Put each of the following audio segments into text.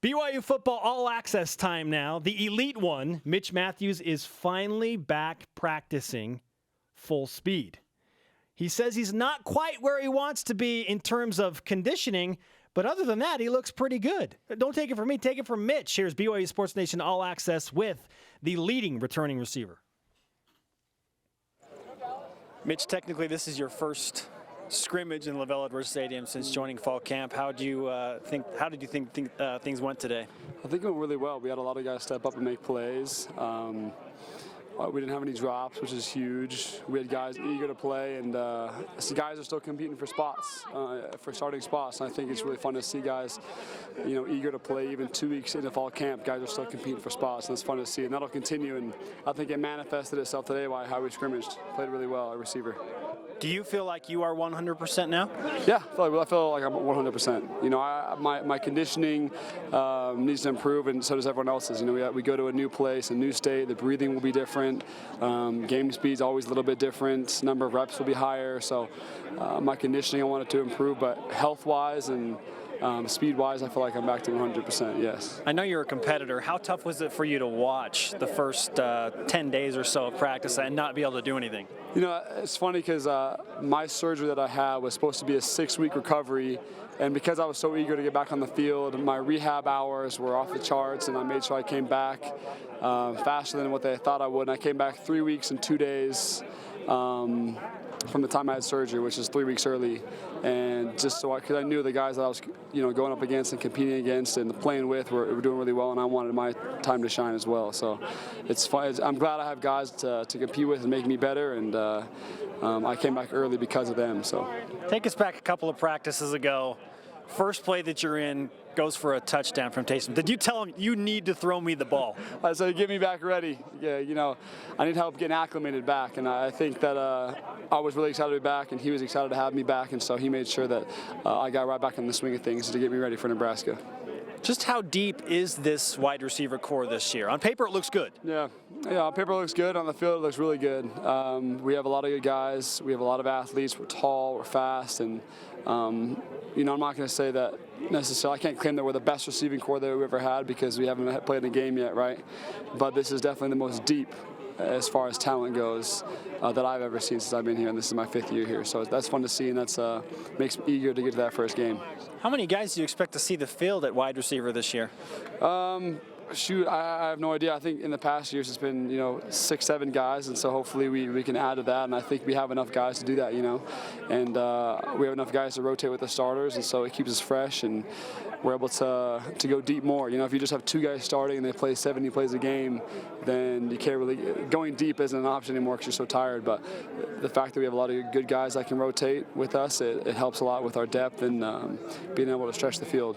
BYU football all access time now. The elite one, Mitch Matthews, is finally back practicing full speed. He says he's not quite where he wants to be in terms of conditioning, but other than that, he looks pretty good. Don't take it from me, take it from Mitch. Here's BYU Sports Nation All Access with the leading returning receiver. Mitch, technically this is your first scrimmage in LaVell Edwards Stadium since joining fall camp. How did you think things went today? I think it went really well. We had a lot of guys step up and make plays. We didn't have any drops, which is huge. We had guys eager to play, and guys are still competing for spots, for starting spots. And I think it's really fun to see guys, eager to play. Even 2 weeks into fall camp, guys are still competing for spots, and it's fun to see. And that'll continue. And I think it manifested itself today by how we scrimmaged. Played really well, our receiver. Do you feel like you are 100% now? Yeah, I feel like I'm 100%. My conditioning needs to improve, and so does everyone else's. We go to a new place, a new state. The breathing will be different. Game speed's always a little bit different. Number of reps will be higher. So my conditioning, I want it to improve, but health-wise and speed-wise, I feel like I'm back to 100%, yes. I know you're a competitor. How tough was it for you to watch the first 10 days or so of practice and not be able to do anything? It's funny because my surgery that I had was supposed to be a 6-week recovery, and because I was so eager to get back on the field, my rehab hours were off the charts, and I made sure I came back faster than what they thought I would. And I came back 3 weeks and 2 days from the time I had surgery, which is 3 weeks early, and just so because I knew the guys that I was, going up against and competing against and playing with were doing really well, and I wanted my time to shine as well. So it's fun. I'm glad I have guys to compete with and make me better, and I came back early because of them. So take us back a couple of practices ago. First play that you're in goes for a touchdown from Taysom. Did you tell him you need to throw me the ball? I said, get me back ready. Yeah, I need help getting acclimated back, and I think that I was really excited to be back, and he was excited to have me back, and so he made sure that I got right back in the swing of things to get me ready for Nebraska. Just how deep is this wide receiver core this year? On paper, it looks good. Yeah, on paper it looks good. On the field, it looks really good. We have a lot of good guys. We have a lot of athletes. We're tall, we're fast, and I'm not going to say that necessarily. I can't claim that we're the best receiving core that we've ever had because we haven't played a game yet, right? But this is definitely the most deep as far as talent goes that I've ever seen since I've been here, and this is my 5th year here. So that's fun to see, and that's makes me eager to get to that first game. How many guys do you expect to see the field at wide receiver this year? Shoot, I have no idea. I think in the past years it's been 6, 7 guys, and so hopefully we can add to that. And I think we have enough guys to do that, and we have enough guys to rotate with the starters, and so it keeps us fresh, and we're able to go deep more. If you just have 2 guys starting and they play 70 plays a game, then you can't really going deep isn't an option anymore because you're so tired. But the fact that we have a lot of good guys that can rotate with us, it helps a lot with our depth and being able to stretch the field.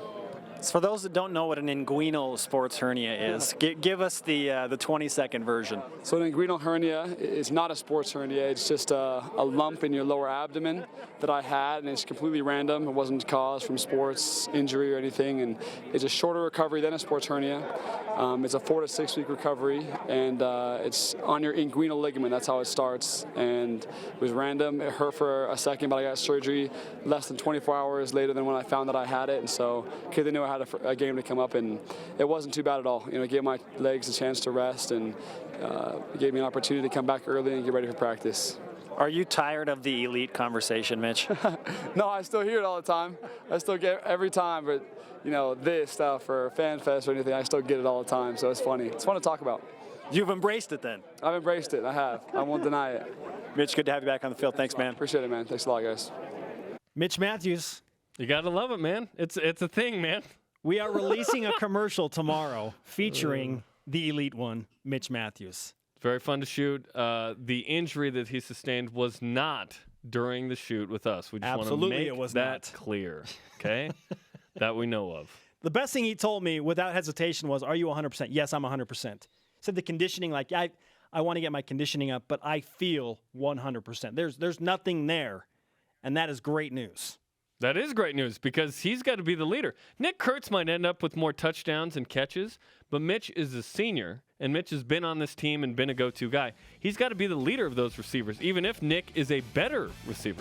So for those that don't know what an inguinal sports hernia is, give us the 20-second version. So an inguinal hernia is not a sports hernia. It's just a lump in your lower abdomen that I had, and it's completely random. It wasn't caused from sports injury or anything, and it's a shorter recovery than a sports hernia. It's a 4 to 6 week recovery, and it's on your inguinal ligament. That's how it starts, and it was random. It hurt for a second, but I got surgery less than 24 hours later than when I found that I had it, and so because they knew I had a game to come up, and it wasn't too bad at all. It gave my legs a chance to rest, and it gave me an opportunity to come back early and get ready for practice. Are you tired of the elite conversation, Mitch? No, I still hear it all the time. I still get it every time, but this stuff or Fan Fest or anything, I still get it all the time, so it's funny. It's fun to talk about. You've embraced it then? I've embraced it. I have. I won't deny it. Mitch, good to have you back on the field. Thanks, man. Appreciate it, man. Thanks a lot, guys. Mitch Matthews. You got to love it, man. It's a thing, man. We are releasing a commercial tomorrow featuring the elite one, Mitch Matthews. Very fun to shoot. The injury that he sustained was not during the shoot with us. We just Absolutely, want to it was make that not. clear, okay? That we know of. The best thing he told me without hesitation was, are you 100%? Yes, I'm 100%. Said the conditioning, I want to get my conditioning up, but I feel 100%. There's nothing there, and that is great news. That is great news because he's got to be the leader. Nick Kurtz might end up with more touchdowns and catches, but Mitch is a senior, and Mitch has been on this team and been a go-to guy. He's got to be the leader of those receivers, even if Nick is a better receiver.